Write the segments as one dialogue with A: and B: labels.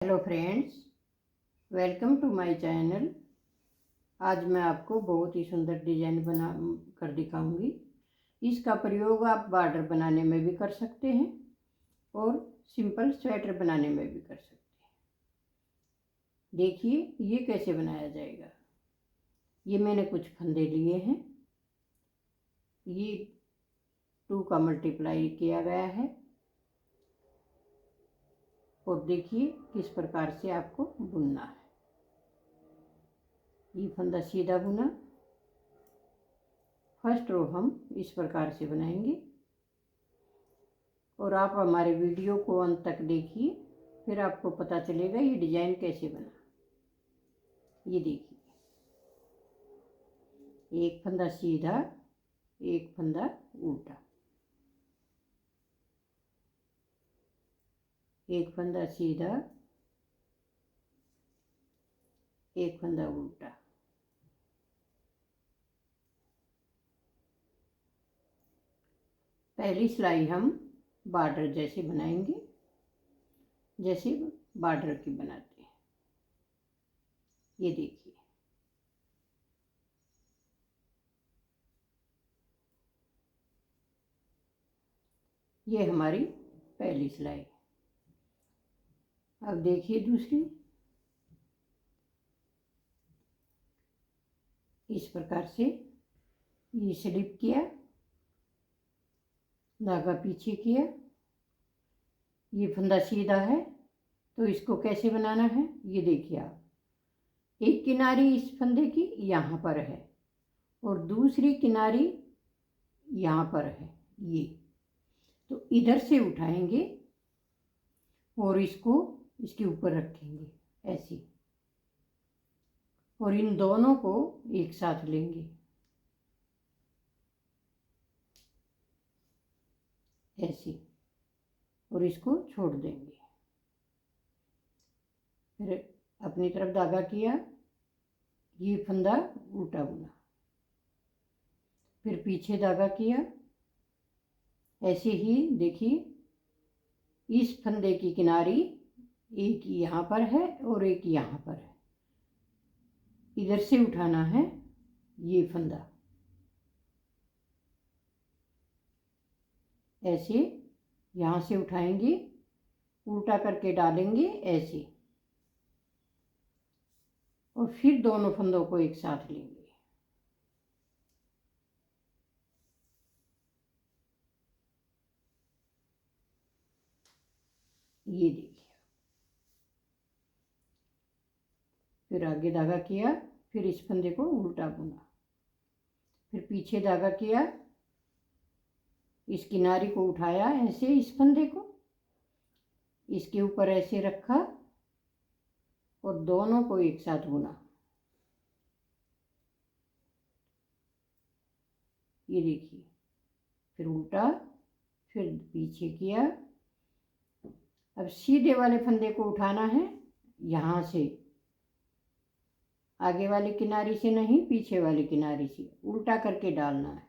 A: Hello friends, welcome to my channel. आज मैं आपको बहुत ही सुंदर डिजाइन बना कर दिखाऊंगी। इसका प्रयोग आप बॉर्डर बनाने में भी कर सकते हैं और सिंपल स्वेटर बनाने में भी कर सकते हैं। देखिए ये कैसे बनाया जाएगा। ये मैंने कुछ फंदे लिए हैं। ये 2 का मल्टीप्लाई किया गया है और देखिए किस प्रकार से आपको बुनना है। ये फंदा सीधा बुना। फर्स्ट रो हम इस प्रकार से बनाएंगे और आप हमारे वीडियो को अंत तक देखिए, फिर आपको पता चलेगा ये डिजाइन कैसे बना। ये देखिए, एक फंदा सीधा, एक फंदा उल्टा, एक फंदा सीधा, एक फंदा उल्टा। पहली सिलाई हम बॉर्डर जैसे बनाएंगे, जैसे बॉर्डर की बनाते हैं। ये देखिए, ये हमारी पहली सिलाई। अब देखिए दूसरी। इस प्रकार से ये स्लिप किया, धागा पीछे किया। ये फंदा सीधा है तो इसको कैसे बनाना है ये देखिए आप। एक किनारी इस फंदे की यहाँ पर है और दूसरी किनारी यहाँ पर है। ये तो इधर से उठाएंगे और इसको इसके ऊपर रखेंगे ऐसे, और इन दोनों को एक साथ लेंगे ऐसे और इसको छोड़ देंगे। फिर अपनी तरफ धागा किया, ये फंदा उल्टा बुना, फिर पीछे धागा किया। ऐसे ही देखिए, इस फंदे की किनारी एक यहाँ पर है और एक यहाँ पर है। इधर से उठाना है ये फंदा, ऐसे यहाँ से उठाएंगे, उल्टा करके डालेंगे ऐसे, और फिर दोनों फंदों को एक साथ लेंगे। ये देखिए, फिर आगे धागा किया, फिर इस फंदे को उल्टा बुना, फिर पीछे धागा किया, इस किनारी को उठाया ऐसे, इस फंदे को इसके ऊपर ऐसे रखा और दोनों को एक साथ बुना। ये देखिए, फिर उल्टा, फिर पीछे किया। अब सीधे वाले फंदे को उठाना है यहाँ से, आगे वाली किनारी से नहीं, पीछे वाली किनारी से उल्टा करके डालना है।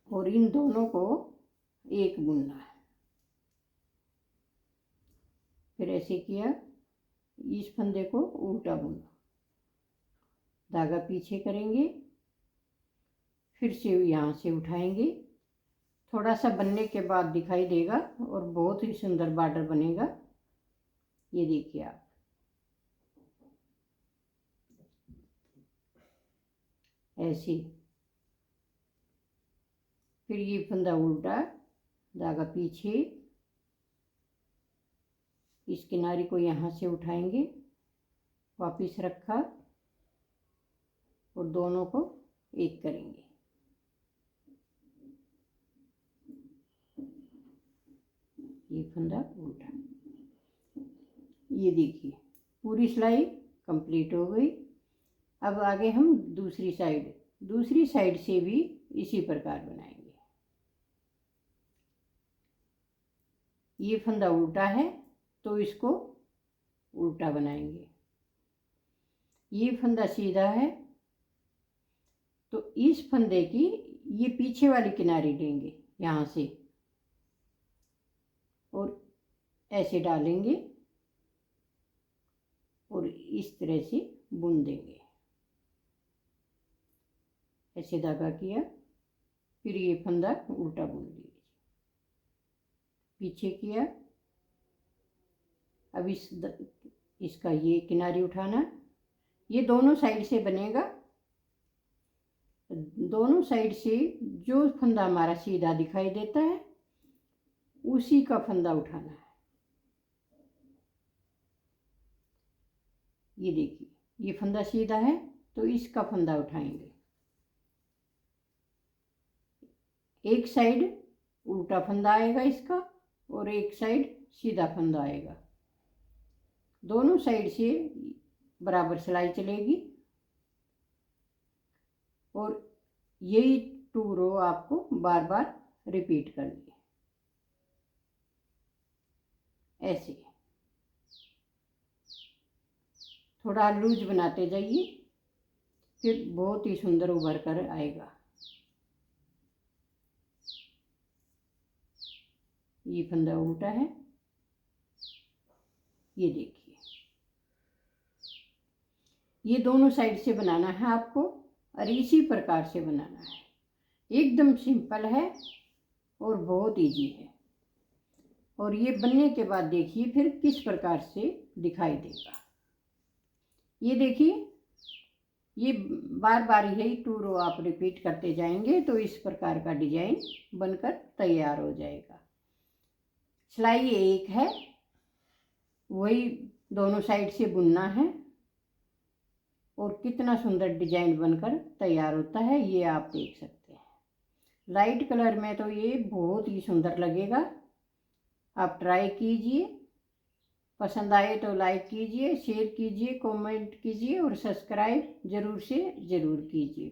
A: और इन दोनों को एक बुनना है। फिर ऐसे किया, इस फंदे को उल्टा बुना, धागा पीछे करेंगे, फिर से यहाँ से उठाएंगे। थोड़ा सा बनने के बाद दिखाई देगा और बहुत ही सुंदर बॉर्डर बनेगा। ये देखिए आप, ऐसे। फिर ये फंदा उल्टा, धागा पीछे, इस किनारी को यहाँ से उठाएंगे, वापिस रखा और दोनों को एक करेंगे। ये फंदा उल्टा। ये देखिए, पूरी सिलाई कंप्लीट हो गई। अब आगे हम दूसरी साइड से भी इसी प्रकार बनाएंगे। ये फंदा उल्टा है तो इसको उल्टा बनाएंगे। ये फंदा सीधा है तो इस फंदे की ये पीछे वाली किनारी लेंगे यहाँ से, ऐसे डालेंगे और इस तरह से बुन देंगे। ऐसे धागा किया, फिर ये फंदा उल्टा बुन लीजिए, पीछे किया। अब इसका ये किनारी उठाना, ये दोनों साइड से बनेगा। दोनों साइड से जो फंदा हमारा सीधा दिखाई देता है उसी का फंदा उठाना है। ये देखिए, ये फंदा सीधा है तो इसका फंदा उठाएंगे। एक साइड उल्टा फंदा आएगा इसका और एक साइड सीधा फंदा आएगा। दोनों साइड से बराबर सिलाई चलेगी और यही 2 रो आपको बार बार रिपीट करनी है। ऐसे थोड़ा लूज बनाते जाइए, फिर बहुत ही सुंदर उभर कर आएगा। ये फंदा उल्टा है, ये देखिए। ये दोनों साइड से बनाना है आपको और इसी प्रकार से बनाना है। एकदम सिंपल है और बहुत इजी है। और ये बनने के बाद देखिए फिर किस प्रकार से दिखाई देगा। ये देखिए, ये बार बार यही 2 रो आप रिपीट करते जाएंगे तो इस प्रकार का डिजाइन बनकर तैयार हो जाएगा। सिलाई एक है, वही दोनों साइड से बुनना है और कितना सुंदर डिजाइन बनकर तैयार होता है ये आप देख सकते हैं। लाइट कलर में तो ये बहुत ही सुंदर लगेगा। आप ट्राई कीजिए, पसंद आए तो लाइक कीजिए, शेयर कीजिए, कमेंट कीजिए और सब्सक्राइब ज़रूर से ज़रूर कीजिए।